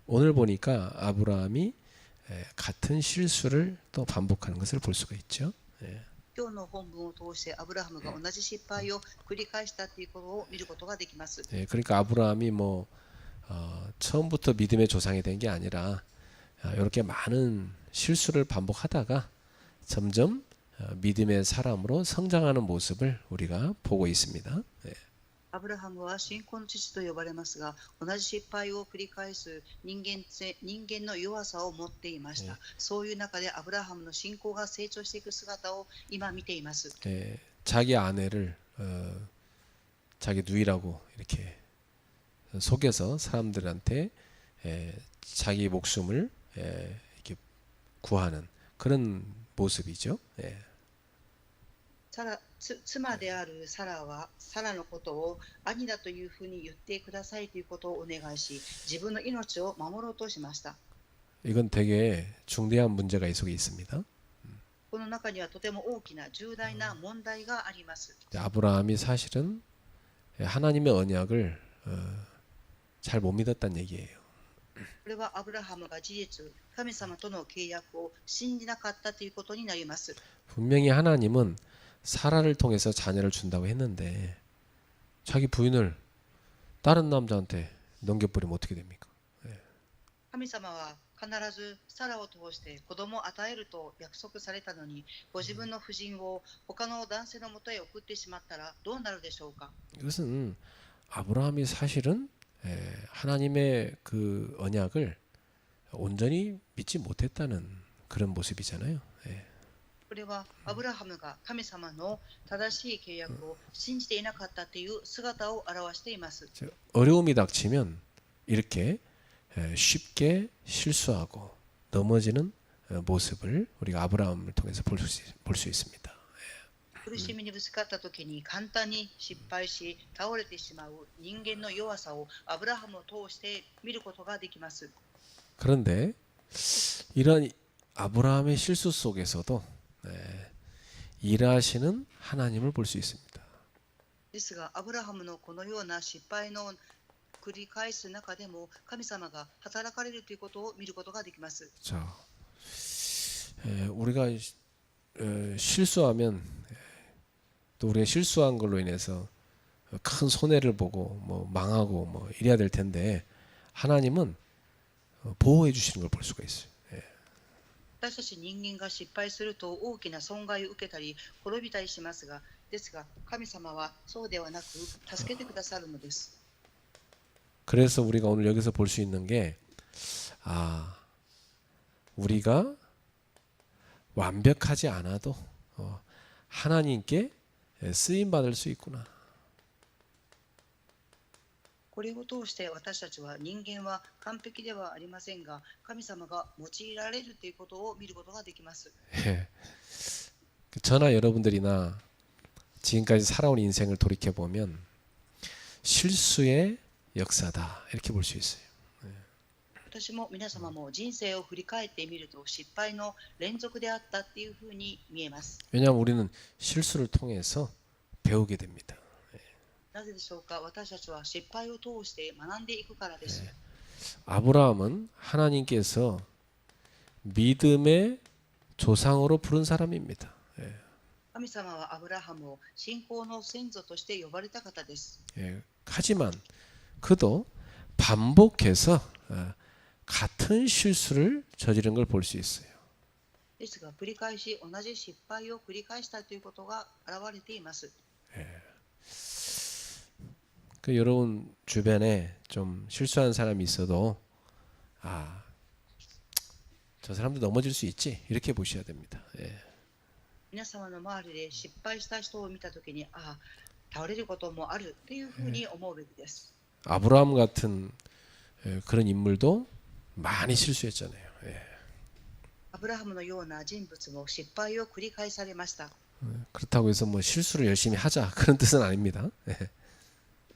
오늘 보니까 아브라함이 같은 실수를 또 반복하는 것을 볼 수가 있죠. 今日の本文を通してアブラハムが同じ失敗を繰り返したということを見ることができます。 그러니까 아브라함이 처음부터 믿음의 조상이 된 게 아니라 이렇게 많은 실수를 반복하다가 점점 믿음의 사람으로 성장하는 모습을 우리가 보고 있습니다. アブラハムは信仰の父と呼ばれますが、同じ失敗を繰り返す人間の弱さを持っていました。そういう中でアブラハムの信仰が成長していく姿を今見ています。 자기 아내를 자기 누이라고 이렇게 속여서 사람들한테 자기 목숨을 이렇게 구하는 그런 모습이죠. 妻であるサラはサラのことを兄だというふうに言ってくださいということをお願いし、自分の命を守ろうとしました。 이건 되게 중대한 문제가 이 속에 있습니다. この中にはとても大きな重大な問題があります。 아브라함이 사실은 하나님의 언약을 잘 못 믿었다는 얘기예요. これはアブラハムが事実、神様との契約を信じなかったということになります。 분명히 하나님은 사라를 통해서 자녀를 준다고 했는데 자기 부인을 다른 남자한테 넘겨버리면 어떻게 됩니까? 神様は必ずサラを通して子供を与えると約束されたのに、ご自分の夫人を他の男性のもとへ送ってしまったらどうなるでしょうか。 이것은 아브라함이 사실은 하나님의 그 언약을 온전히 믿지 못했다는 그런 모습이잖아요. これはアブラハムが神様の正しい契約を信じていなかったという姿を表しています。 어려움이 닥치면 이렇게 쉽게 실수하고 넘어지는 모습을 우리가 아브라함을 통해서 볼 수 있습니다. 苦しみにぶつかった時に簡単に失敗し倒れてしまう人間の弱さをアブラハムを通して見ることができます。 그런데 이런 아브라함의 실수 속에서도 일하시는 하나님을 볼 수 있습니다. ですがアブラハムのこのような失敗の繰り返す中でも神様が働かれるということを見ることができます。 자, 우리가 실수하면 또 우리가 실수한 걸로 인해서 큰 손해를 보고 망하고 이래야 될 텐데 하나님은 보호해 주시는 걸 볼 수가 있어요. 私たち人間が失敗すると大きな損害を受けたり滅びたりしますが、ですが神様はそうではなく助けてくださるのです。 그래서 우리가 오늘 여기서 볼 수 있는 게 우리가 완벽하지 않아도 하나님께 쓰임 받을 수 있구나. これを通して私たちは人間は完璧ではありませんが、神様が用いられるということを見ることができます。 저나 여러분들이나 지금까지 살아온 인생을 돌이켜 보면 실수의 역사다 이렇게 볼 수 있어요. 私も皆様も人生を振り返ってみると失敗の連続であったっていうふうに見えます。 왜냐하면 우리는 실수를 통해서 배우게 됩니다. なぜでしょうか。私たちは失敗を通して学んでいくからです。 아브라함은 하나님께서 믿음의 조상으로 부른 사람입니다. 神様はアブラハムを信仰の先祖として呼ばれた方です。 하지만 그도 반복해서 같은 실수를 저지른 걸 볼 수 있어요. ですが繰り返し同じ失敗を繰り返したということが現れています。 여러분 주변에 좀 실수한 사람이 있어도 저 사람도 넘어질 수 있지 이렇게 보셔야 됩니다. 皆様の周りで失敗した人を見たときに倒れることもあるというふうに思うべきです。 아브라함 같은 그런 인물도 많이 실수했잖아요. アブラハムのような人物も失敗を繰り返されました。 그렇다고 해서 실수를 열심히 하자 그런 뜻은 아닙니다.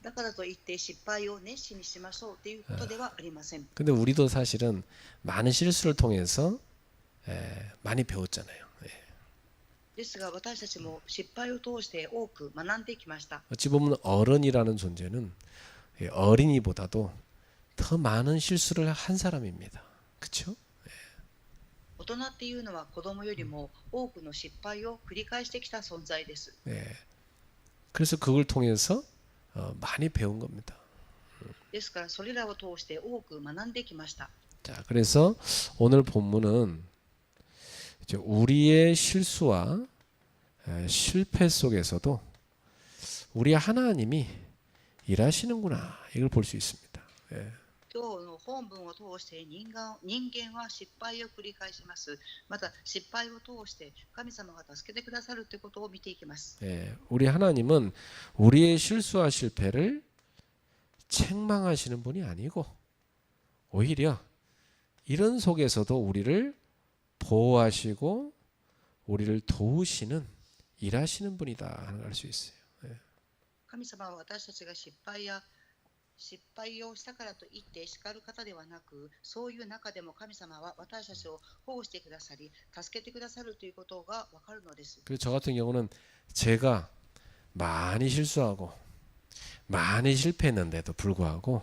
だからといって失敗を熱心にしましょうということではありません。 근데 우리도 사실은 많은 실수를 통해서 많이 배웠잖아요. ですが私たちも失敗を通して多く学んできました。 어찌 보면 어른이라는 존재는 어린이보다도 더 많은 실수를 한 사람입니다. 그렇죠? 大人っていうのは子供よりも多くの失敗を繰り返してきた存在です。 예. 그래서 그걸 통해서 많이 배운 겁니다. ですからそれらを通して多く学んできました。 자, 그래서 오늘 본문은 이제 우리의 실수와 실패 속에서도 우리 하나님이 일하시는구나 이걸 볼 수 있습니다. 예. 今日の本文を通して人間は失敗を繰り返します。また失敗を通して神様が助けてくださるということを見ていきます。 예. 우리 하나님은 우리의 실수와 실패를 책망하시는 분이 아니고 오히려 이런 속에서도 우리를 보호하시고 우리를 도우시는 일하시는 분이다 하는 걸 알 수 있어요. 神様は私たちが失敗をしたからといって叱る方ではなく、そういう中でも神様は私たちを保護してくださり、助けてくださるということがわかるのです。 그래서 저 같은 경우는 제가 많이 실수하고 많이 실패했는데도 불구하고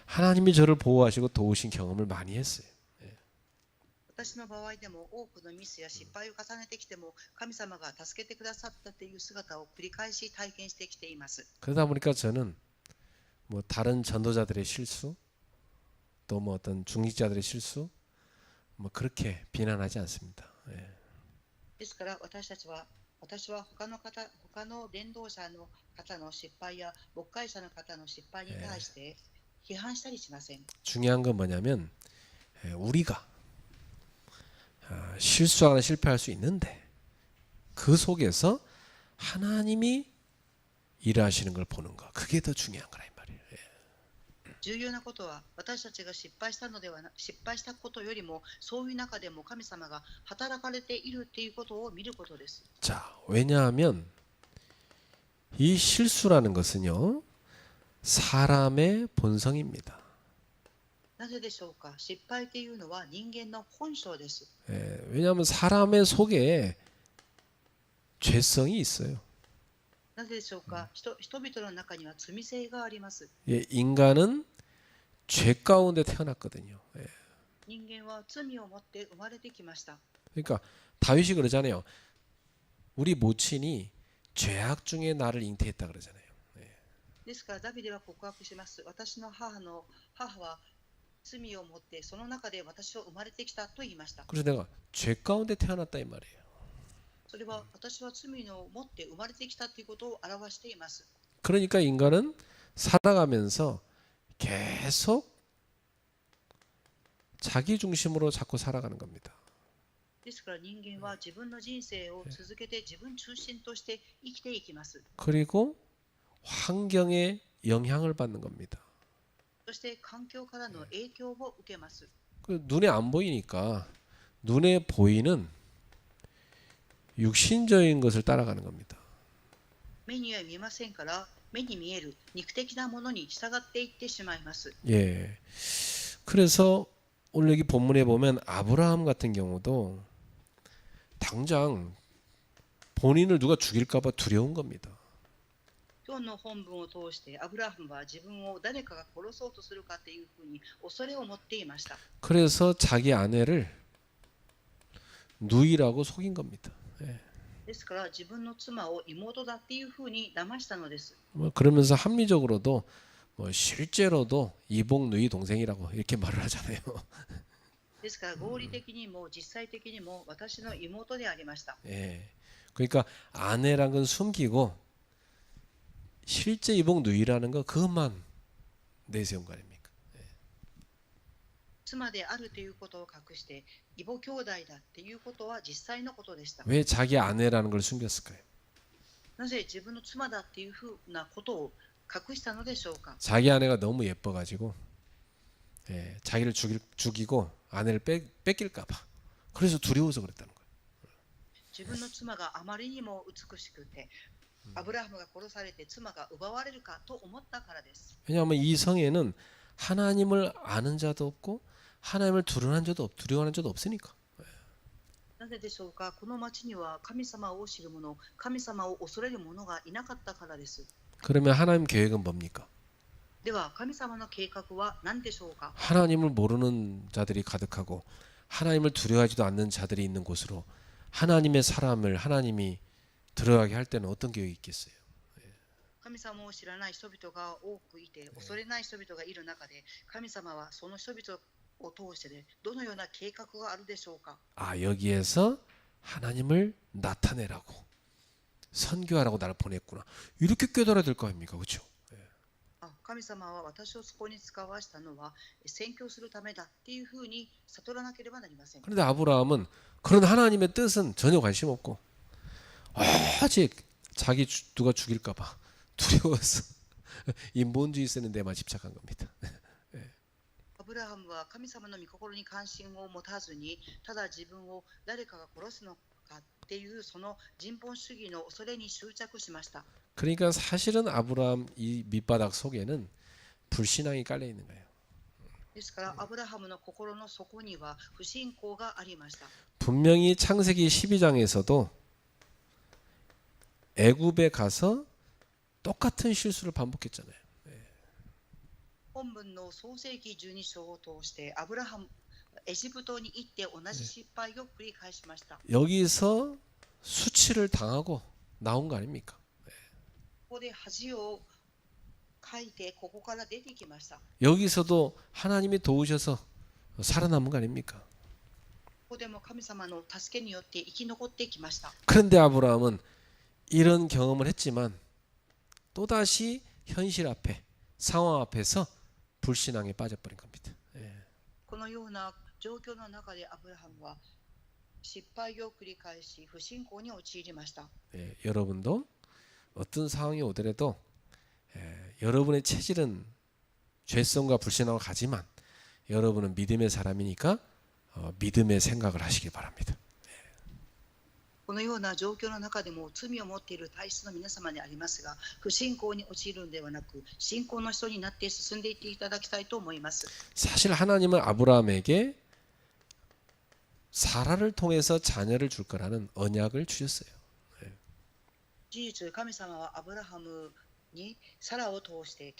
하나님이 저를 보호하시고 도우신 경험을 많이 했어요. 私の場合でも多くのミスや失敗を重ねてきても神様が助けてくださったという姿を繰り返し体験してきています。 그러다 보니까 저는 뭐 다른 전도자들의 실수 또 뭐 어떤 중직자들의 실수 뭐 그렇게 비난하지 않습니다. 예. ですから私は他の伝道者の方の失敗や牧会者の方の失敗に対して批判したりしません。 중요한 건 뭐냐면 우리가 실수하거나 실패할 수 있는데 그 속에서 하나님이 일하시는 걸 보는 거 그게 더 중요한 거라 이 말이에요. 重要なことは私たちが失敗したことよりもそういう中でも神様が働かれているということを見ることです。 자, 왜냐하면 이 실수라는 것은요 사람의 본성입니다. なぜでしょうか。失敗というのは人間の本性です。 왜냐하면 사람의 속에 죄성이 있어요. なぜでしょうか。人々の中には罪性があります。 예, 인간은 죄 가운데 태어났거든요. 예. 人間は罪を持って生まれてきました。 그러니까 다윗이 그러잖아요. 우리 모친이 죄악 중에 나를 잉태했다 그러잖아요. ですからダビデは告白します。私の母は罪を持ってその中で私を生まれてきたと言いました。 그래서 내가 죄 가운데 태어났다 이 말이에요. それは私は罪を持って生まれてきたということを表しています。 그러니까 인간은 살아가면서 계속 자기 중심으로 자꾸 살아가는 겁니다. ですから人間は自分の人生を続けて自分中心として生きていきます。 그리고 환경에 영향을 받는 겁니다. そして環境からの影響を受けます。 그 눈에 안 보이니까 눈에 보이는 육신적인 것을 따라가는 겁니다. 目には見えませんから目に見える肉的なものに従っていってしまいます。 예. 그래서 오늘 여기 본문에 보면 아브라함 같은 경우도 당장 본인을 누가 죽일까봐 두려운 겁니다. 今日の本文を通してアブラハムは自分を誰かが殺そうとするかというふうに恐れを持っていました。 그래서 자기 아내를 누이라고 속인 겁니다. 예. ですから自分の妻を妹だっていうふうに騙したのです。 뭐 그러면서 합리적으로도 뭐 실제로도 이복 누이 동생이라고 이렇게 말을 하잖아요. ですから合理的にも実際的にも私の妹でありました。 예. 그러니까 아내란 건 숨기고 실제 이복 누이라는 거 그것만 내세운 거 아닙니까? 妻であるということを隠して異母兄弟だっていうことは実際のことでした。 왜 자기 아내라는 걸 숨겼을까요? なぜ自分の妻だっていうふうなことを隠したのでしょうか。 자기 아내가 너무 예뻐가지고 자기를 죽이고 아내를 뺏길까봐 그래서 두려워서 그랬다는 거예요. 自分の妻があまりにも美しくてアブラハムが殺されて妻が奪われるかと思ったからです。 왜냐하면 이 성에는 하나님을 아는 자도 없고 하나님을 두려워하는 자도 없으니까. なぜでしょうか。この町には神様を知る者、神様を恐れる者がいなかったからです。 그러면 하나님 계획은 뭡니까? では神様の計画は何でしょうか。 하나님을 모르는 자들이 가득하고 하나님을 두려워하지도 않는 자들이 있는 곳으로 하나님의 사람을 하나님이 들어가게 할 때는 어떤 계획이 있겠어요? 神様を知らない人々が多くいて、恐れない人々がいる中で、神様はその人々を通してでどのような計画があるでしょうか。 아, 여기에서 하나님을 나타내라고 선교하라고 나를 보냈구나. 이렇게 깨달아야 될 거 아닙니까? 그렇죠? 神様は私をそこに使わしたのは宣教するためだっていうふうに悟らなければなりません。 그런데 아브라함은 그런 하나님의 뜻은 전혀 관심 없고 아직 자기 누가 죽일까 봐 두려워서 인본주의 쓰는 데만 집착한 겁니다. アブラハムは神様の御心に関心を持たずに、ただ自分を誰かが殺すのかっていうその人本主義の恐れに執着しました。 그러니까 사실은 아브라함 이 밑바닥 속에는 불신앙이 깔려 있는 거예요. ですからアブラハムの心の底には不信仰がありました。 분명히 창세기 12장에서도 애굽에 가서 똑같은 실수를 반복했잖아요. 本文の創世記12章を通してアブラハムエジプトに行って同じ失敗を繰り返しました。 여기서 수치를 당하고 나온 거 아닙니까? ここで恥をかいてここから出てきました。 여기서도 하나님이 도우셔서 살아남은 거 아닙니까? ここでも神様の助けによって生き残ってきました。 그런데 아브라함은 이런 경험을 했지만 또다시 현실 앞에 상황 앞에서 불신앙에 빠져버린 겁니다. このような状況の中でアブラハムは失敗を繰り返し不信仰に陥りました。 여러분도 어떤 상황이 오더라도 여러분의 체질은 죄성과 불신앙을 가지만 여러분은 믿음의 사람이니까 믿음의 생각을 하시기 바랍니다. このような状況の中でも罪を持っている体質の皆様にありますが、不信仰に陥るのではなく信仰の人になって進んでいっていただきたいと思います。 사실 하나님은 아브라함에게 사라를 통해서 자녀를 줄 거라는 언약을 주셨어요. 事実、神様はアブラハムにサラを通して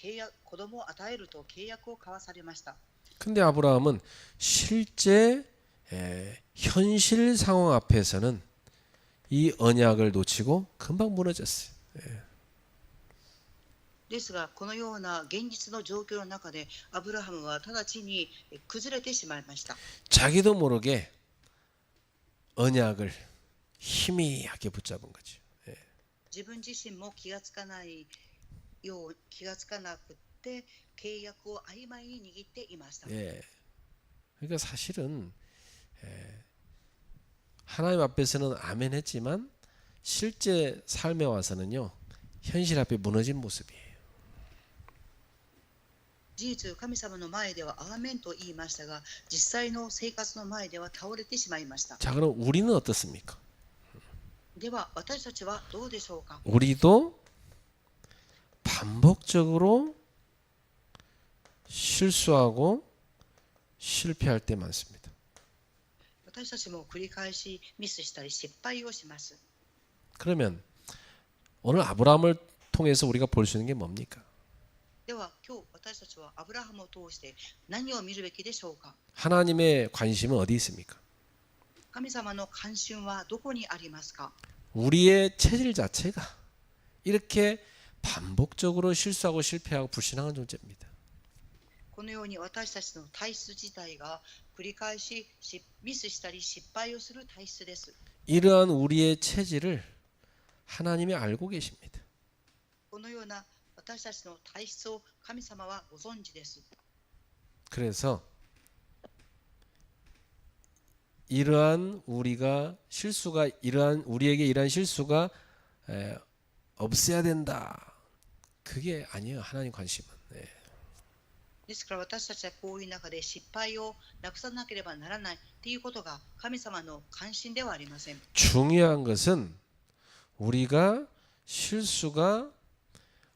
子供を与えると契約を交わされました。 근데 아브라함은 실제 현실 상황 앞에서는 이 언약을 놓치고 금방 무너졌어요. ですが、このような現実の状況の中でアブラハムは直ちに崩れてしまいました。 자기도 모르게 언약을 희미하게 붙잡은 거죠. 自分自身も気がつかなくて契約を曖昧に握っていました。 그러니까 사실은 하나님 앞에서는 아멘 했지만 실제 삶에 와서는요 현실 앞에 무너진 모습이에요. 事実、神様の前ではアーメンと言いましたが、実際の生活の前では倒れてしまいました。 자, 그럼 우리는 어떻습니까? では私たちはどうでしょうか。 우리도 반복적으로 실수하고 실패할 때 많습니다. 私たちも繰り返しミスしたり失敗をします。 그러면 오늘 아브라함을 통해서 우리가 볼 수 있는 게 뭡니까? では今日私たちはアブラハムを通して何を見るべきでしょうか。 하나님의 관심은 어디 있습니까? 神様の関心はどこにありますか。 우리의 체질 자체가 이렇게 반복적으로 실수하고 실패하고 불신앙한 존재입니다. このように私たちの体質自体が繰り返しミスしたり失敗をする体質です。 이러한 우리의 체질을 하나님이 알고 계십니다. このような私たちの体質を神様はご存知です。 그래서 이러한 우리에게 이러한 실수가 없어야 된다. 그게 아니에요. 하나님 관심은. ですから私たちはこういう中で失敗をなくさなければならないということが神様の関心ではありません。 중요한 것은 우리가 실수가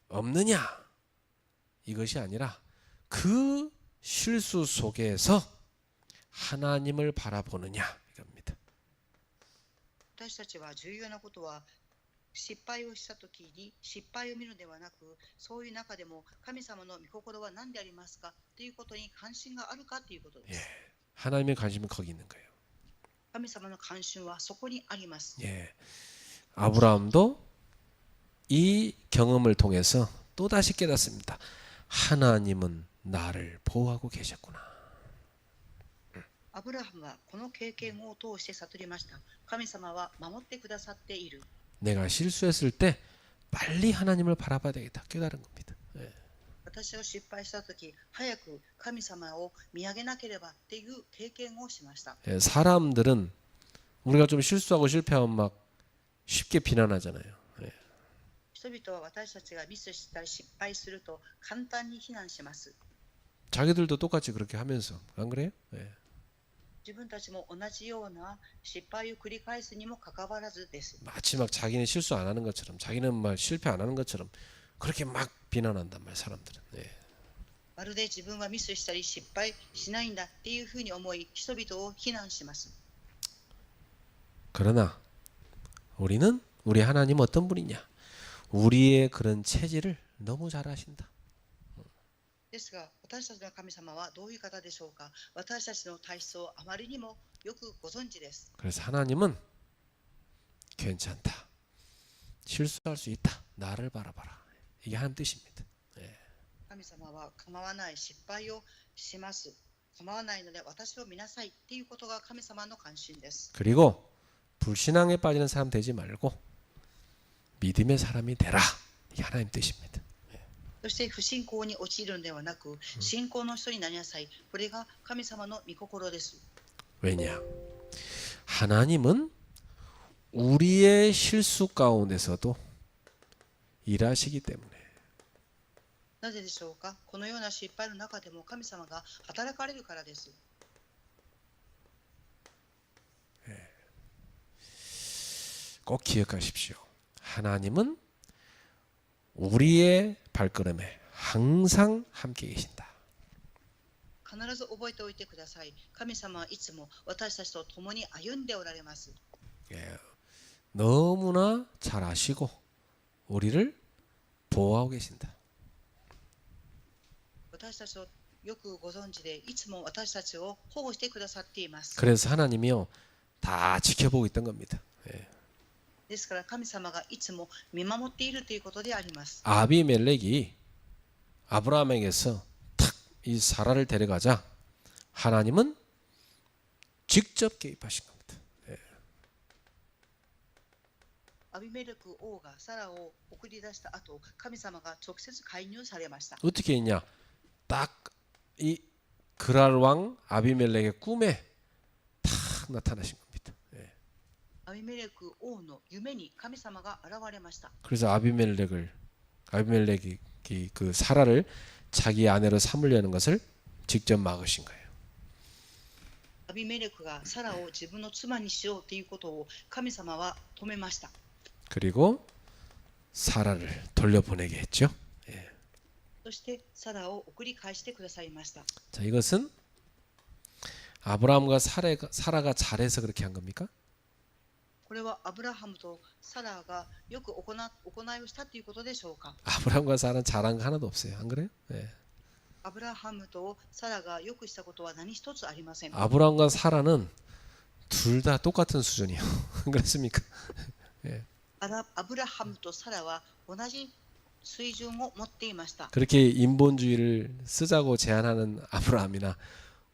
없느냐 이것이 아니라 그 실수 속에서 하나님을 바라보느냐 이겁니다. 私たちは重要なことは失敗をしたときに失敗を見るのではなく、そういう中でも神様の御心は何でありますかということに関心があるかということで 예. す。 하나님의 관심은 거기 있는 거예요. 神様の関心はそこにあります。 예. 아브라함도 이 경험을 통해서 또다시 깨닫습니다. 하나님은 나를 보호하고 계셨구나. アブラハムはこの経験を通して悟りました。神様は守ってくださっている。 내가 실수했을 때 빨리 하나님을 바라봐야 되겠다. 깨달은 겁니다. 예. 私が失敗したとき、早く神様を見上げなければっていう経験をしました。 예, 사람들은 우리가 좀 실수하고 실패하면 막 쉽게 비난하잖아요. 예. 人々は私たちがミスしたり失敗すると簡単に非難します。 자기들도 똑같이 그렇게 하면서 안 그래요? 예. 自分たちも同じような失敗を繰り返すにもかかわらずです。 마치 막 자기는 실수 안 하는 것처럼 자기는 막 실패 안 하는 것처럼 그렇게 막 비난한단 말이에요. 사람들은. 예. まるで自分はミスしたり失敗しないんだっていうふうに思い、人々を非難します。 그러나 우리는 우리 하나님 어떤 분이냐? 우리의 그런 체질을 너무 잘 아신다. ですが、私たちの神様はどういう方でしょうか。私たちの体質をあまりにもよくご存知です。 그래서 하나님은 괜찮다. 실수할 수 있다. 나를 바라봐라. 이게 하나님 뜻입니다. 神様は構わない、失敗をします。構わないので私を見なさいっていうことが神様の関心です。 그리고 불신앙에 빠지는 사람 되지 말고 믿음의 사람이 되라. 이게 하나님 뜻입니다. そして不信仰に陥るのではなく、信仰の人になりなさい。これが神様の御心です。 왜냐? 하나님은 우리의 실수 가운데서도 일하시기 때문에. なぜでしょうか。このような失敗の中でも神様が働かれるからです。 꼭 기억하십시오. 하나님은 우리의 발걸음에 항상 함께 계신다. 必ず覚えておいてください。神様はいつも私たちと共に歩んでおられます。 예, 너무나 잘 아시고 우리를 보호하고 계신다. 私たちをよくご存知で、いつも私たちを保護してくださっています。 그래서 하나님이요 다 지켜보고 있던 겁니다. 예. ですから神様がいつも見守っているということであります。 아비멜렉이 아브라함에게서 탁 이 사라를 데려가자 하나님은 직접 개입하신 겁니다. 예. アビメレク王がサラを送り出した後、神様が直接介入されました。 어떻게 했냐? 딱 이 그랄 왕 아비멜렉의 꿈에 탁 나타나신 겁니다. 예. アビメレク王の夢に神様が現れました。 그래서 아비멜렉이 그 사라를 자기 아내로 삼으려는 것을 직접 막으신 거예요. アビメレクがサラを自分の妻にしようということを神様は止めました。 그리고 사라를 돌려보내게 했죠. 예. そしてサラを送り返してくださいました。 자, 이것은 아브라함과 사라가 잘해서 그렇게 한 겁니까? これはアブラハムとサラがよく行いをしたということでしょうか。 아브라함과 사라는 잘한 거 하나도 없어요. 안 그래요? 예. アブラハムとサラがよくしたことは何一つありません。 아브라함과 사라는 둘 다 똑같은 수준이요. 그렇습니까? 예. アブラハムとサラは同じ水準を持っていました。 그렇게 인본주의를 쓰자고 제안하는 아브라함이나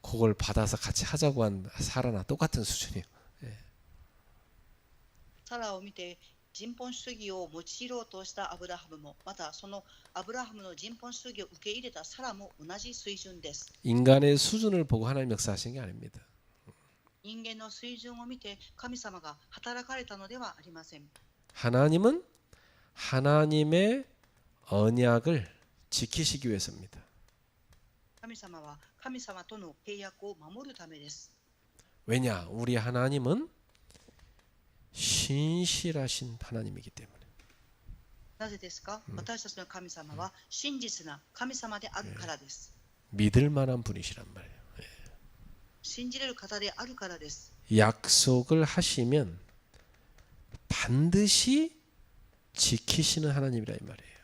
그걸 받아서 같이 하자고 한 사라나 똑같은 수준이에요. サラを見て人本主義を用いろうとしたアブラハムも、またそのアブラハムの人本主義を受け入れたサラも同じ水準です。 인간의 수준을 보고 하나님 역사하신 게 아닙니다. 人間の水準を見て神様が働かれたのではありません。 하나님은 하나님의 언약을 지키시기 위해서입니다. 神様は神様との契約を守るためです。 왜냐? 우리 하나님은 신실하신 하나님이기 때문에. なぜですか。私たちの神様は真実な神様であるからです。 믿을 만한 분이시란 말이에요. 信じれる方であるからです。 약속을 하시면 반드시 지키시는 하나님이라 이 말이에요.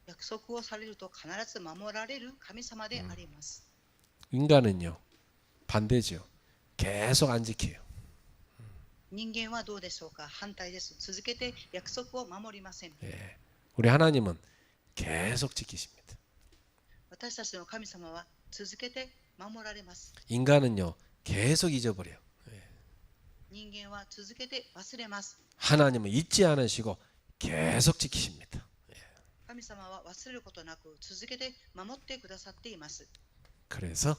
約束をされると必ず守られる神様であります。 인간은요 반대죠. 계속 안 지켜요. 人間はどうでしょうか。反対です。続けて約束を守りません。 예. 우리 하나님은 계속 지키십니다. 私たちの神様は続けて守られます。 인간은요 계속 잊어버려요. 人間は続けて忘れます。 하나님은 잊지 않으시고 계속 지키십니다. 神様は忘れることなく続けて守ってくださっています。 그래서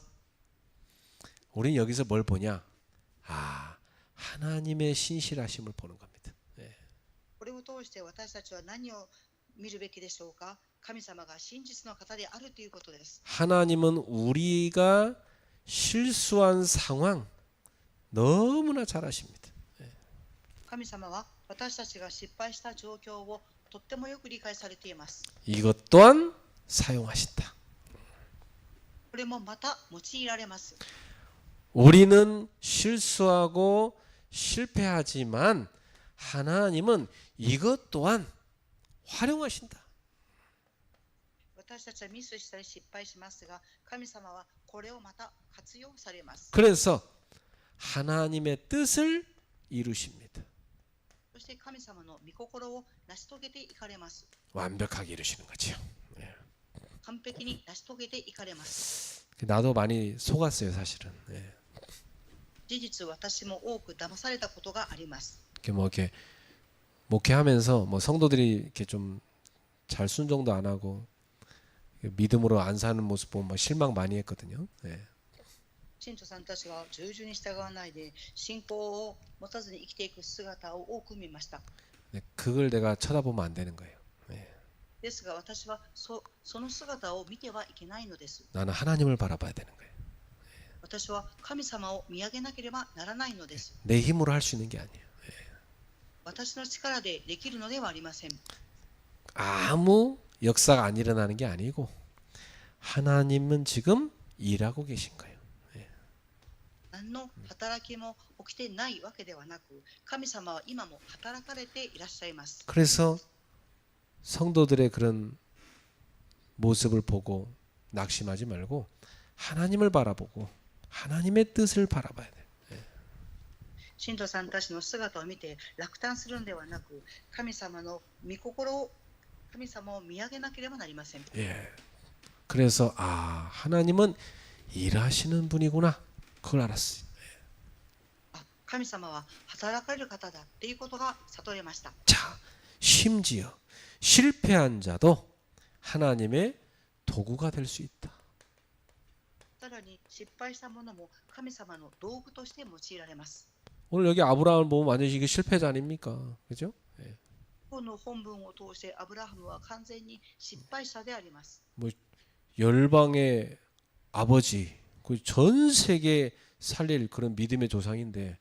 우리는 여기서 뭘 보냐? 아, 하나님의 신실하심을 보는 겁니다. これを通して私たちは何を見るべきでしょうか。神様が真実の方であるということです。 하나님은 우리가 실수한 상황 너무나 잘 아십니다. 神様は私たちが失敗した状況をとってもよく理解されています。 이것 또한 사용하신다. これもまた用いられます。 우리는 실수하고 실패하지만 하나님은 이것 또한 활용하신다. 私たちはミスしたり失敗しますが、神様はこれをまた活用されます。 그래서 하나님의 뜻을 이루십니다. そして神様の御心を成し遂げていかれます。 완벽하게 이루시는 거죠. 完璧に成し遂げていかれます。 나도 많이 속았어요, 사실은. 事実、私も多く騙されたことがあります。 이렇게 목회하면서 뭐 성도들이 이렇게 좀 잘 순종도 안 하고 믿음으로 안 사는 모습 보면 막 실망 많이 했거든요. 信徒さんたちが従順に従わないで信仰を持たずに生きていく姿を多く見ました。 그걸 내가 쳐다보면 안 되는 거예요. ですが私はその姿を見てはいけないのです。 나는 하나님을 바라봐야 되는 거예요. 私は神様を見上げなければならないのです。 내 힘으로 할 수 있는 게 아니에요. 私の力でできるのではありません。 아무 역사가 안 일어나는 게 아니고 하나님은 지금 일하고 계신 거예요. 何の働きも起きてないわけではなく、神様は今も働かれていらっしゃいます。 그래서 성도들의 그런 모습을 보고 낙심하지 말고 하나님을 바라보고 하나님의 뜻을 바라봐야 돼요. 信徒さんたちの姿を見て落胆するのではなく、神様の御心を、神様を見上げなければなりません。 그래서 하나님은 일하시는 분이구나. 그걸 알았어요. 神様は働かれる方だっていうことが悟れました。 자, 심지어 실패한 자도 하나님의 도구가 될 수 있다. さらに失敗したものも神様の道具として用いられます。 오늘 여기 아브라함을 보면 완전히 이게 실패자 아닙니까? 그죠? この本文を通してアブラハムは完全に失敗者であります。 열방의 아버지, 전 세계 살릴 그런 믿음의 조상인데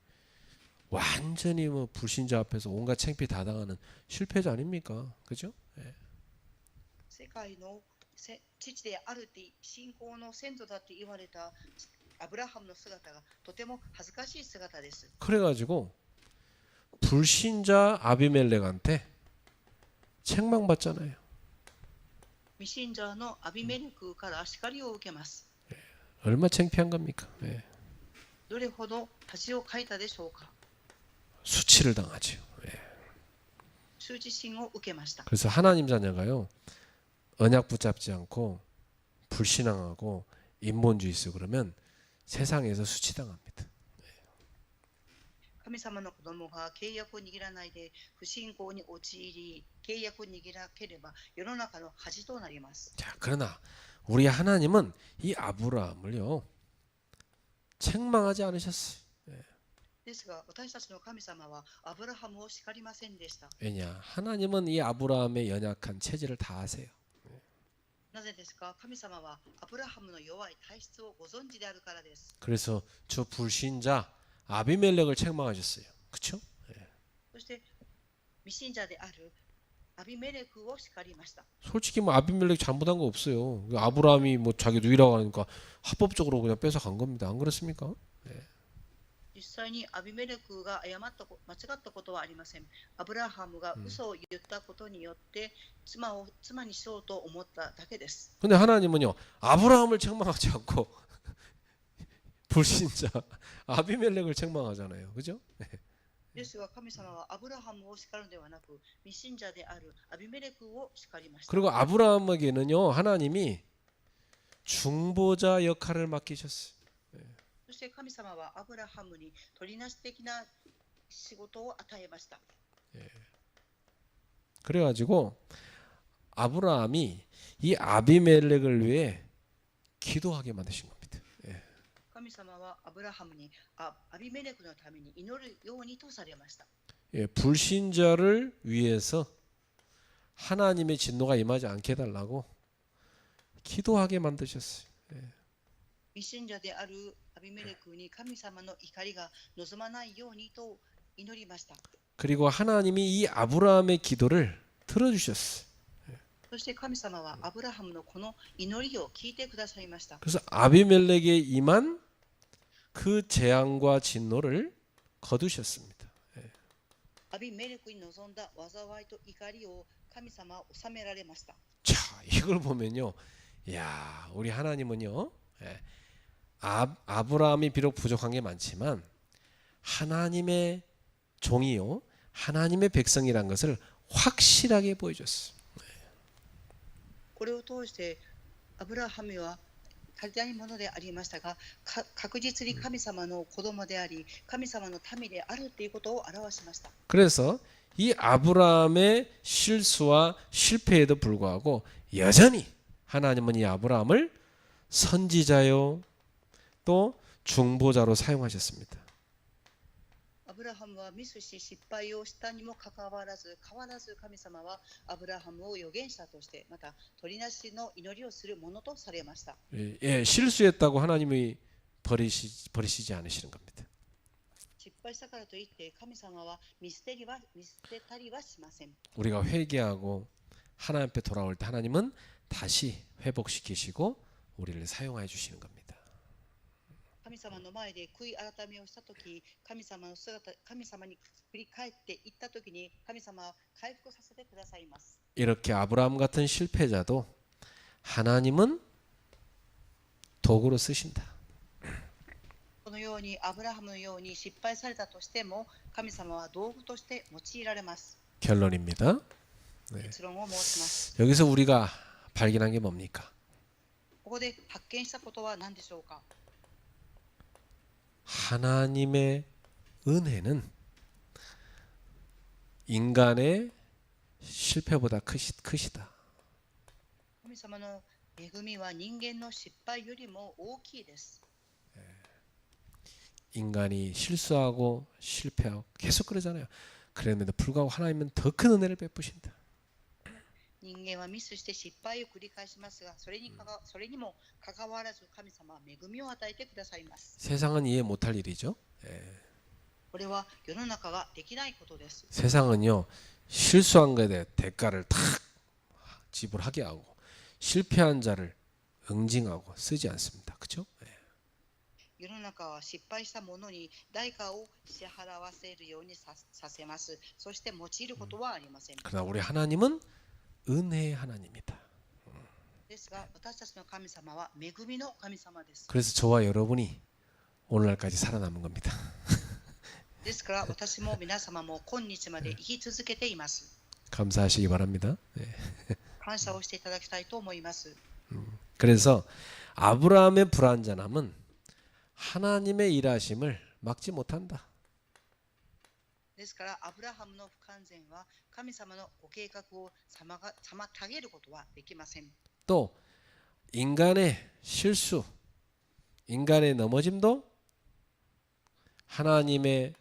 완전히 뭐 불신자 앞에서 온갖 창피 다 당하는 실패자 아닙니까? 그죠? 世界の父であるって信仰の先祖だって言われたアブラハムの姿がとても恥ずかしい姿です。 그래가지고 불신자 아비멜렉한테 책망받잖아요. 未信者のアビメレクから叱りを受けます。 얼마나 창피한 겁니까? どれほど恥をかいたでしょうか。 수치를 당하죠. 羞恥心を受けました。 그래서 하나님 자녀가요 언약 붙잡지 않고 불신앙하고 인본주의 쓰고 그러면 세상에서 수치당합니다. 神様の子供が契約を握らないで不信仰に陥り、契約を握らなければ世の中の恥となります。 자, 그러나 우리 하나님은 이 아브라함을요 책망하지 않으셨어요. ですが私たちの神様はアブラハムを叱りませんでした。 왜냐? 하나님은 이 아브라함의 연약한 체질을 다 아세요. なぜですか。神様はアブラハムの弱い体質をご存知であるからです。 그래서 저 불신자 아비멜렉을 책망하셨어요. 그렇죠? そして未信者であるアビメレクを叱りました。 솔직히 뭐 아비멜렉 잘못한 거 없어요. 아브라함이 뭐 자기 누이라고 하니까 합법적으로 그냥 뺏어간 겁니다. 안 그렇습니까? 実実際にアビメレクが間違ったことはありません。アブラハムが嘘を言ったことによって妻にしようと思っただけです。 근데 하나님은요 아브라함을 책망하지 않고 불신자 아비멜렉을 책망하잖아요. 그죠? ですが神様はアブラハムを叱るのではなく、未信者であるアビメレクを叱りました。 그리고 아브라함에게는요 하나님이 중보자 역할을 맡기셨어요. そして神様はアブラハムに取りなし的な仕事を与えました。 그래가지고 아브라함이 이 아비멜렉을 위해 기도하게 만드신 겁니다. 神様はアブラハムにアビメレクのために祈るようにとされました。 불신자를 위해서 하나님의 진노가 임하지 않게 해달라고 기도하게 만드셨어요. 未信者であるアビメレクに神様の怒りが望まないようにと祈りました。 그리고 하나님이 이 아브라함의 기도를 들어주셨어요. そして神様はアブラハムのこの祈りを聞いてくださいました。 그래서 아비멜렉에 임한 그 재앙과 진노를 거두셨습니다. アビメレクに臨んだ災いと怒りを神様は収められました。 자, 이걸 보면요, 야, 우리 하나님은요, 아브라함이 비록 부족한 게 많지만 하나님의 종이요, 하나님의 백성이란 것을 확실하게 보여줬어요. これを通してアブラハムは足りないものでありましたが、確実に神様の子供であり、神様の民であるということを表しました。 그래서 이 아브라함의 실수와 실패에도 불구하고 여전히 하나님은 이 아브라함을 선지자요 또 중보자로 사용하셨습니다. アブラハムはミスし失敗をしたにもかかわらず、神様はアブラハムを預言者として、また取りなしの祈りをするものとされました。 실수했다고 하나님이 버리시지 않으시는 겁니다. 失敗したからといって神様は見捨てたりはしません。 우리가 회개하고 하나님 앞에 돌아올 때 하나님은 다시 회복시키시고 우리를 사용해 주시는 겁니다. 神様の前で悔い改めをしたとき、神様に振り返っていったときに神様は回復させてくださいます。 이렇게 아브라함 같은 실패자도 하나님은 도구로 쓰신다. このようにアブラハムのように失敗されたとしても、神様は道具として用いられます。 결론입니다. 結論を申します。 여기서 우리가 발견한 게 뭡니까? ここで発見したことは何でしょうか。 하나님의 은혜는 인간의 실패보다 크시다. 神様の恵みは人間の失敗よりも大きいです。 인간이 실수하고 실패하고 계속 그러잖아요. 그랬는데 불구하고 하나님은 더 큰 은혜를 베푸신다. 人間はミスして失敗を繰り返しますが、それにもかかわらず神様は恵みを与えてくださいます。 세상은 이해 못할 일이죠. これは世の中ができないことです。 세상은요 실수한 것에 대해 대가를 탁 지불하게 하고 실패한 자를 응징하고 쓰지 않습니다. 그렇죠? 世の中は失敗した者に代価を支払わせるようにさせます。そして用いることはありません。 그러나 우리 하나님은 은혜의 하나님이다. ですが、私たちの神様は恵みの神様です。 그래서 저와 여러분이 오늘날까지 살아남은 겁니다. ですから、私も皆様も今日まで生き続けています。 감사하시기 바랍니다. 感謝をしていただきたいと思います。 그래서 아브라함의 불완전함은 하나님의 일하심을 막지 못한다. ですから、アブラハムの不完全は神様のご計画を妨げることはできません。 또 인간의 실수, 인간의 넘어짐도 하나님의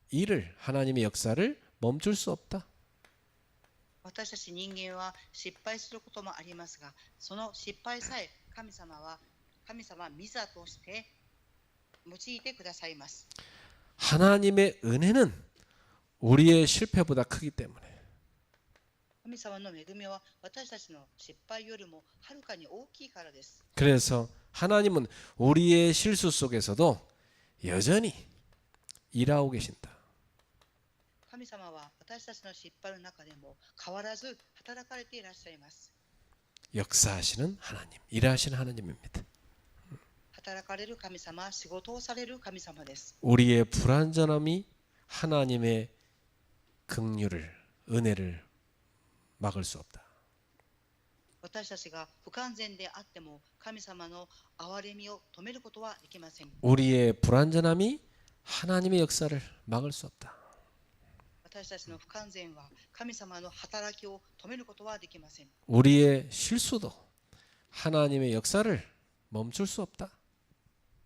일을, 하나님의 역사를 멈출 수 없다. 私たち人間は失敗することもありますが、その失敗さえ神様は御座として用いてくださいます。 하나님의 은혜는 우리의 실패보다 크기 때문에 神様の恵みは私たちの失敗よりもはるかに大きいからです。 그래서 하나님은 우리의 실수 속에서도 여전히 일하고 계신다. 神様は私たちの失敗の中でも変わらず働かれていらっしゃいます。 역사하시는 하나님, 일하시는 하나님입니다. 働かれる神様、仕事をされる神様です。 우리의 불완전함이 하나님의 긍휼을, 은혜를 막을 수 없다. 私たちが不完全であっても神様の憐れみを止めることはできません。 우리의 불완전함이 하나님의 역사를 막을 수 없다. 私たちの不完全は神様の働きを止めることはできません。 우리의 실수도 하나님의 역사를 멈출 수 없다.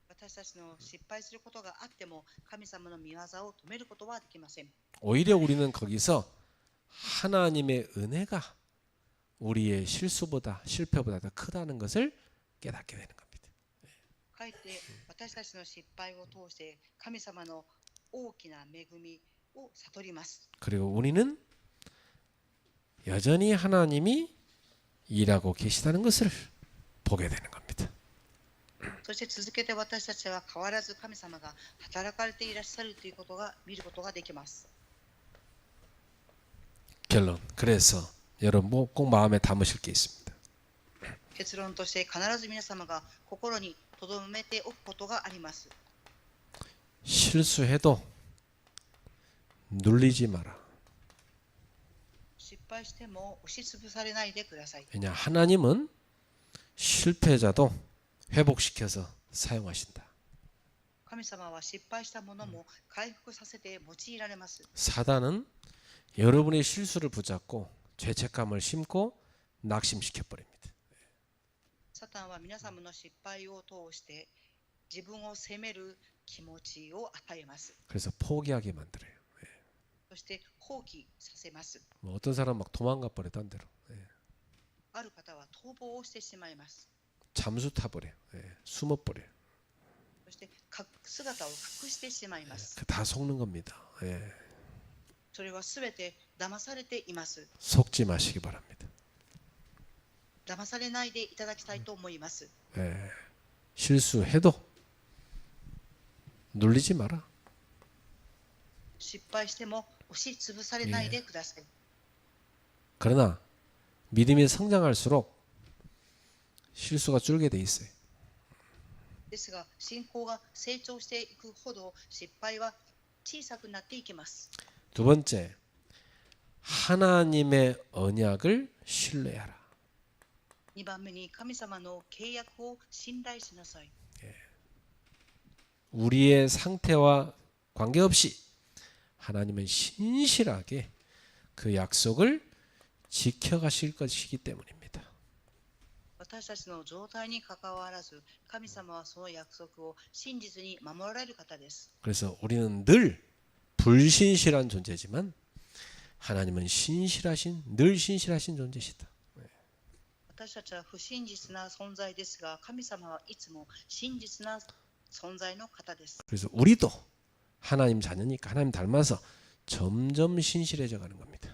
私たちの失敗することがあっても神様の御業を止めることはできません。 오히려 우리는 거기서 하나님의 은혜가 우리의 실수보다 실패보다 더 크다는 것을 깨닫게 되는 겁니다. かえって私たちの失敗を通して神様の大きな恵みを悟ります。 그리고 우리는 여전히 하나님이 일하고 계시다는 것을 보게 되는 겁니다. そして続けて私たちは変わらず神様が働かれていらっしゃるということが見ることができます。 결론. 그래서 여러분 꼭 마음에 담으실 게 있습니다. 結論として必ず皆様が心に留めておくことがあります。 실수해도 눌리지 마라. 失敗しても押しつぶされないでください。 왜냐 하나님은 실패자도 회복시켜서 사용하신다. 神様は失敗したものも回復させて用いられます。 사단은 여러분의 실수를 붙잡고 죄책감을 심고 낙심시켜 버립니다. サタンは皆様の失敗を通して自分を責める気持ちを与えます。 그래서 포기하게 만들어요. そして放棄させます。 뭐 어떤 사람 막 도망가 버려 딴 데로. ある方は逃亡をしてしまいます。 잠수 타버려. 숨어 버려. そして姿を隠してしまいます。 다 속는 겁니다. それはすべて騙されています。 속지 마시기 바랍니다. 騙されないでいただきたいと思います。 실수해도 눌리지 마라. 失敗しても押しつぶされないでください。 그러나 믿음이 성장할수록 실수가 줄게 돼 있어요. ですが、信仰が成長していくほど失敗は小さくなっていきます。 두 번째, 하나님의 언약을 신뢰하라. 2番目に神様の契約を信頼しなさい。 우리의 상태와 관계없이 하나님은 신실하게 그 약속을 지켜가실 것이기 때문입니다. 私たちの状態に関わらず、神様はその約束を真実に守られる方です。 그래서 우리는 늘 불신실한 존재지만 하나님은 늘 신실하신 존재시다. 私たちは不真実な存在ですが、神様はいつも真実な存在の方です。 그래서 우리도 하나님 자녀니까 하나님 닮아서 점점 신실해져 가는 겁니다.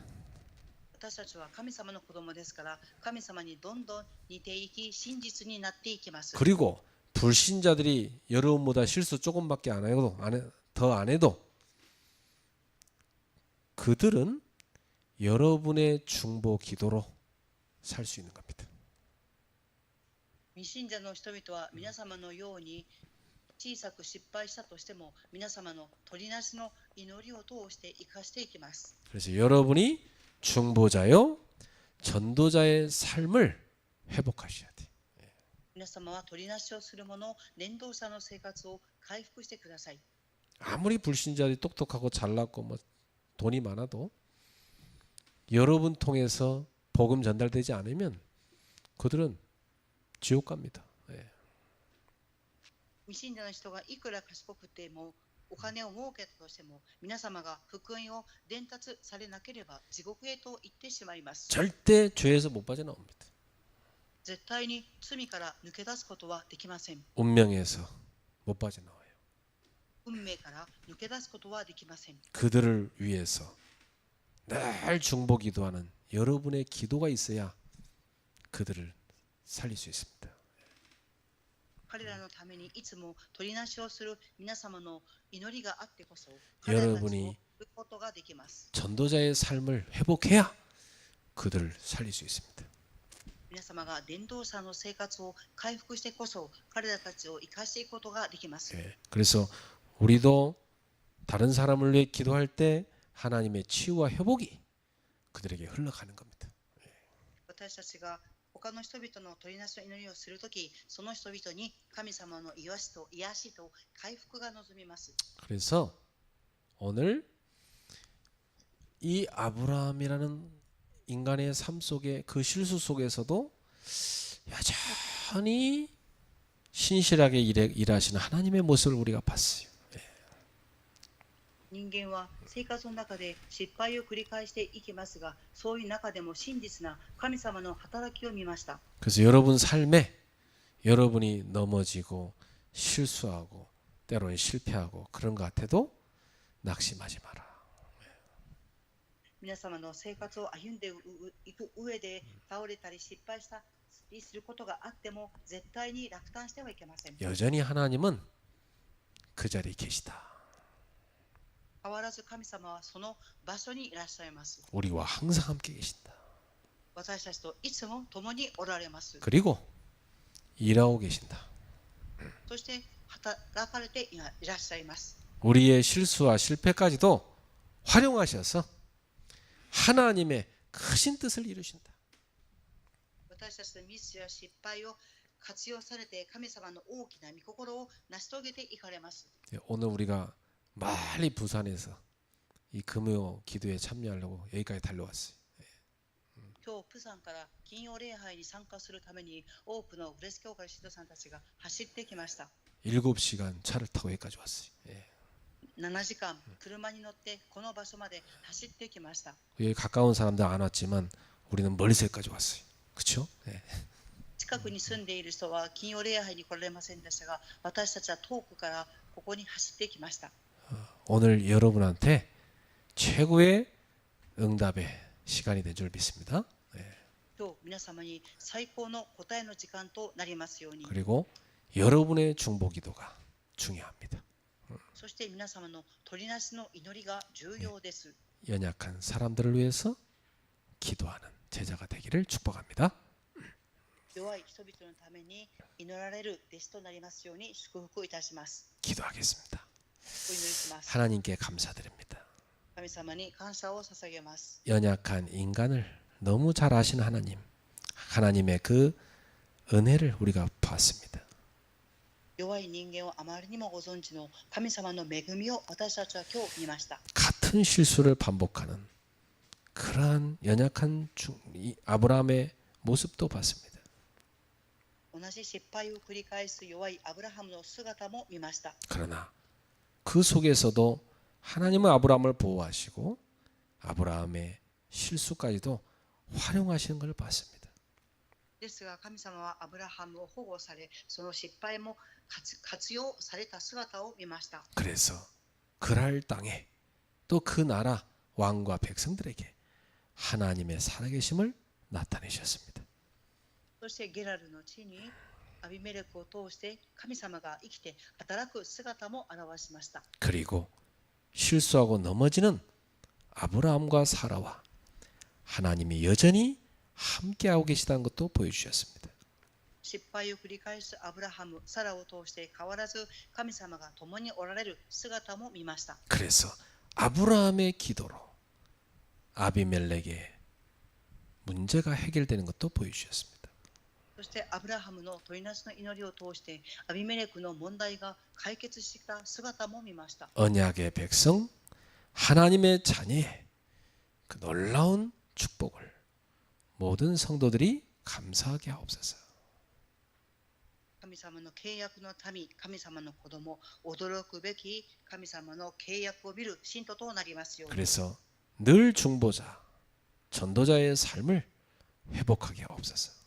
私たちは神様の子供ですから、神様にどんどん似ていき、真実になっていきます。 그리고 불신자들이 여러분보다 실수 조금밖에 더 안 해도 그들은 여러분의 중보 기도로 살 수 있는 겁니다. 未信者の人々は皆様のように小さく失敗したとしても、皆様の取りなしの祈りを通して生かしていきます。 그래서 여러분이 중보자요 전도자의 삶을 회복하셔야 돼요. 皆様は取りなしをする者、伝道者の生活を回復してください。 아무리 불신자들이 똑똑하고 잘났고 뭐 돈이 많아도 여러분 통해서 복음 전달되지 않으면 그들은 지옥 갑니다. 未信者の人がいくら賢くてもお金を儲けたとしても、皆様が福音を伝達されなければ地獄へと行ってしまいます。 절대 죄에서 못 빠져나옵니다. 絶対に罪から抜け出すことはできません。 운명에서 못 빠져나와요. 運命から抜け出すことはできません。 그들을 위해서 늘 중보 기도하는 여러분의 기도가 있어야 그들을 살릴 수 있습니다. 彼らのためにいつも取りなしをする皆様の祈りがあってこそ彼らたちを 여러분이 救うことができます。 전도자의 삶을 회복해야 그들을 살릴 수 있습니다. 皆様が伝道者の生活を回復してこそ彼らたちを生かしていくことができます。 예, 그래서 우리도 다른 사람을 위해 기도할 때 하나님의 치유와 회복이 그들에게 흘러가는 겁니다. 私たちが他の人々の取りなしの祈りをするとき、その人々に神様の癒しと回復が望みます。 그래서 오늘 이 아브라함이라는 인간의 삶 속에 그 실수 속에서도 여전히 신실하게 일하시는 하나님의 모습을 우리가 봤어요. 人間は生活の中で失敗を繰り返していきますが、そういう中でも真実な神様の働きを見ました。 그래서 여러분 삶에 여러분이 넘어지고 실수하고 때로는 실패하고 그런 것 같아도 낙심하지 마라. 皆様の生活を歩んでいく上で倒れたり失敗したりすることがあっても絶対に落胆してはいけません。 여전히 하나님은 그 자리에 계시다. 変わらず神様はその場所にいらっしゃいます。 우리와 항상 함께 계신다. 私たちといつも共におられます。 그리고 일하고 계신다. そして働かれていらっしゃいます。 우리의 실수와 실패까지도 활용하셔서 하나님의 크신 뜻을 이루신다. 私たちのミスや失敗を活用されて神様の大きな御心を成し遂げていかれます。 오늘 우리가 멀리 부산에서 이 금요 기도에 참여하려고 여기까지 달려왔어요. 今日プサンから金曜礼拝に参加するために多くのブレス教会信徒さんたちが走ってきました。 7시간 차를 타고 여기까지 왔어요. 7時間車に乗ってこの場所まで走ってきました。 여기 가까운 사람들 안 왔지만 우리는 멀리서 여기까지 왔어요. 그렇죠? 近くに住んでいる人は金曜礼拝に来られませんでしたが、私たちは遠くからここに走ってきました。 오늘 여러분한테 최고의 응답의 시간이 된 줄 믿습니다. 今日皆様に最高の答えの時間となりますように。 그리고 여러분의 중보기도가 중요합니다. そして皆様の取りなしの祈りが重要です。 연약한 사람들을 위해서 기도하는 제자가 되기를 축복합니다. 弱い人々のために祈られる弟子となりますように祝福いたします。 기도하겠습니다. お祈りします。 하나님께 감사드립니다. 神様に感謝を捧げます。 연약한 인간을 너무 잘 아시는 하나님, 하나님의 그 은혜를 우리가 봤습니다. 弱い人間をあまりにもご存知の神様の恵みを私たちは今日見ました。 같은 실수를 반복하는 그러한 연약한 아브라함의 모습도 봤습니다. 同じ失敗を繰り返す弱いアブラハムの姿も見ました。 그러나 그 속에서도 하나님은 아브라함을 보호하시고 아브라함의 실수까지도 활용하시는 걸 봤습니다. ですが神様はアブラハムを保護され、その失敗も活用された姿を見ました。 그래서 그랄 땅에 또 그 나라 왕과 백성들에게 하나님의 살아계심을 나타내셨습니다. そしてゲラルの地にアビメレクを通して神様が生きて働く姿も表しました。 그리고 실수하고 넘어지는 아브라함과 사라와 하나님이 여전히 함께하고 계시다는 것도 보여주셨습니다. 失敗を繰り返すアブラハム、サラを通して変わらず神様が共におられる姿も見ました。 그래서 아브라함의 기도로 아비멜렉의 문제가 해결되는 것도 보여주셨습니다. そしてアブラハムの取りなしの祈りを通してアビメレクの問題が解決した姿も見ました。 언약의 백성, 하나님의 자녀의 그 놀라운 축복을 모든 성도들이 감사하게 하옵소서. 神様の契約の民、神様の子供、驚くべき神様の契約を見る信徒となりますように。 그래서 늘 중보자, 전도자의 삶을 회복하게 하옵소서.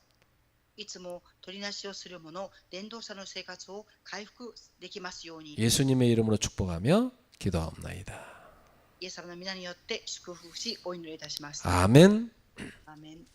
いつも取りなしをする者、伝道者の生活を回復できますように。 예수님의 이름으로 축복하며 기도하옵나이다. イエス様の皆によって祝福しお祈りいたします。 아멘. アーメン。